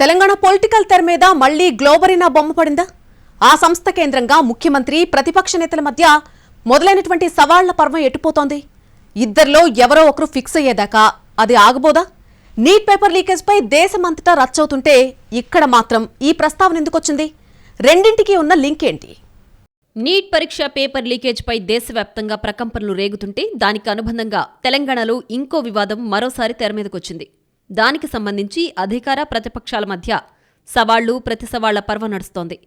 Telangana political తెర మీద మళ్లీ గ్లోబరీనా బొమ్మ పడిందా? ఆ సంస్థ కేంద్రంగా ముఖ్యమంత్రి ప్రతిపక్ష నేతల మధ్య మొదలైనటువంటి సవాళ్ల పర్వం ఎట్టుపోతోంది. ఇద్దరిలో ఎవరో ఒకరు ఫిక్స్ అయ్యేదాకా అది ఆగబోదా? నీట్ పేపర్ లీకేజ్ పై దేశమంతటా రచ్చవుతుంటే ఇక్కడ మాత్రం ఈ ప్రస్తావన ఎందుకొచ్చింది? రెండింటికి ఉన్న లింక్ ఏంటి? నీట్ పరీక్ష పేపర్ లీకేజ్ పై దేశవ్యాప్తంగా ప్రకంపనలు రేగుతుంటే దానికి అనుబంధంగా తెలంగాణలో ఇంకో వివాదం మరోసారి తెరమీదకొచ్చింది. దానికి సంబంధించి అధికార ప్రతిపక్షాల మధ్య సవాళ్లు ప్రతి సవాళ్ల పర్వం నడుస్తోంది.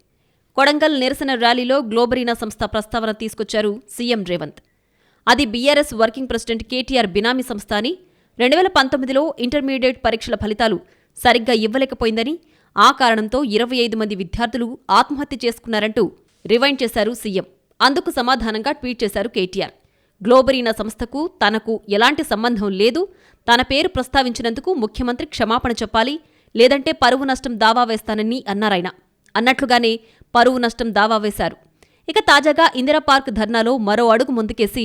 కొడంగల్ నిరసన ర్యాలీలో గ్లోబరీనా సంస్థ ప్రస్తావన తీసుకొచ్చారు సీఎం రేవంత్. అది బీఆర్ఎస్ వర్కింగ్ ప్రెసిడెంట్ కేటీఆర్ బినామీ సంస్థ అని, 2019లో ఇంటర్మీడియట్ పరీక్షల ఫలితాలు సరిగ్గా ఇవ్వలేకపోయిందని, ఆ కారణంతో 25 మంది విద్యార్థులు ఆత్మహత్య చేసుకున్నారంటూ రివైండ్ చేశారు సీఎం. అందుకు సమాధానంగా ట్వీట్ చేశారు కేటీఆర్. గ్లోబరీనా సంస్థకు తనకు ఎలాంటి సంబంధం లేదు, తన పేరు ప్రస్తావించినందుకు ముఖ్యమంత్రి క్షమాపణ చెప్పాలి, లేదంటే పరువు నష్టం దావా వేస్తానని అన్నారాయన. అన్నట్లుగానే పరువు నష్టం దావా వేశారు. ఇక తాజాగా ఇందిరా పార్క్ ధర్నాలో మరో అడుగు ముందుకేసి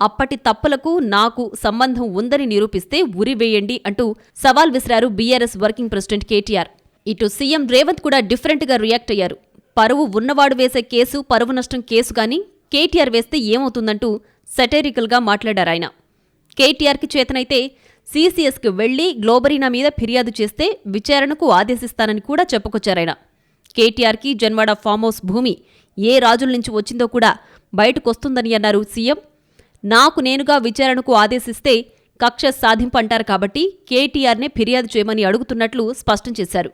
అప్పటి తప్పులకు నాకు సంబంధం ఉందని నిరూపిస్తే ఉరివేయండి అంటూ సవాల్ విసిరారు బీఆర్ఎస్ వర్కింగ్ ప్రెసిడెంట్ కేటీఆర్. ఇటు సీఎం రేవంత్ కూడా డిఫరెంట్గా రియాక్ట్ అయ్యారు. పరువు ఉన్నవాడు వేసే కేసు పరువు నష్టం కేసు గాని కేటీఆర్ వేస్తే ఏమవుతుందంటూ సెటైరికల్గా మాట్లాడారాయన. కేటీఆర్కి చేతనైతే సీసీఎస్కి వెళ్లి గ్లోబరీనా మీద ఫిర్యాదు చేస్తే విచారణకు ఆదేశిస్తానని కూడా చెప్పుకొచ్చారాయన. కేటీఆర్కి జన్వాడ ఫామ్ హౌస్ భూమి ఏ రాజుల నుంచి వచ్చిందో కూడా బయటకొస్తుందని అన్నారు సీఎం. నాకు నేనుగా విచారణకు ఆదేశిస్తే కక్ష సాధింపు అంటారు కాబట్టి కేటీఆర్నే ఫిర్యాదు చేయమని అడుగుతున్నట్లు స్పష్టం చేశారు.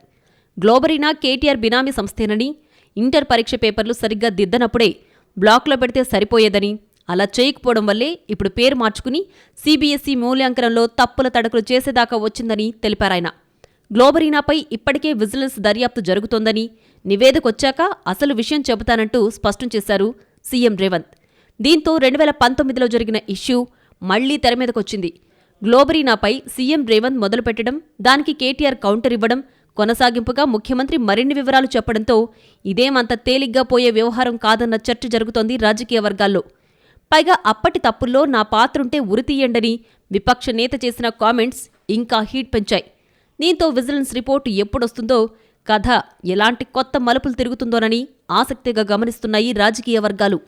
గ్లోబరీనా కేటీఆర్ బినామీ సంస్థేనని, ఇంటర్ పరీక్ష పేపర్లు సరిగ్గా దిద్దనప్పుడే బ్లాక్లో పెడితే సరిపోయేదని, అలా చేయకపోవడం వల్లే ఇప్పుడు పేరు మార్చుకుని సీబీఎస్ఈ మూల్యాంకనంలో తప్పుల తడకలు చేసేదాకా వచ్చిందని తెలిపారాయన. గ్లోబరీనాపై ఇప్పటికే విజిలెన్స్ దర్యాప్తు జరుగుతోందని, నివేదికొచ్చాక అసలు విషయం చెబుతానంటూ స్పష్టం చేశారు సీఎం రేవంత్. దీంతో 2019లో జరిగిన ఇష్యూ మళ్లీ తెరమీదకొచ్చింది. గ్లోబరీనాపై సీఎం రేవంత్ మొదలుపెట్టడం, దానికి కేటీఆర్ కౌంటర్ ఇవ్వడం, కొనసాగింపుగా ముఖ్యమంత్రి మరిన్ని వివరాలు చెప్పడంతో ఇదేమంత తేలిగ్గా పోయే వ్యవహారం కాదన్న చర్చ జరుగుతోంది రాజకీయ వర్గాల్లో. పైగా అప్పటి తప్పుల్లో నా పాత్రుంటే ఉరితీయండని విపక్ష నేత చేసిన కామెంట్స్ ఇంకా హీట్ పెంచాయి. దీంతో విజిలెన్స్ రిపోర్టు ఎప్పుడొస్తుందో, కథ ఎలాంటి కొత్త మలుపులు తిరుగుతుందోనని ఆసక్తిగా గమనిస్తున్నాయి రాజకీయ వర్గాలు.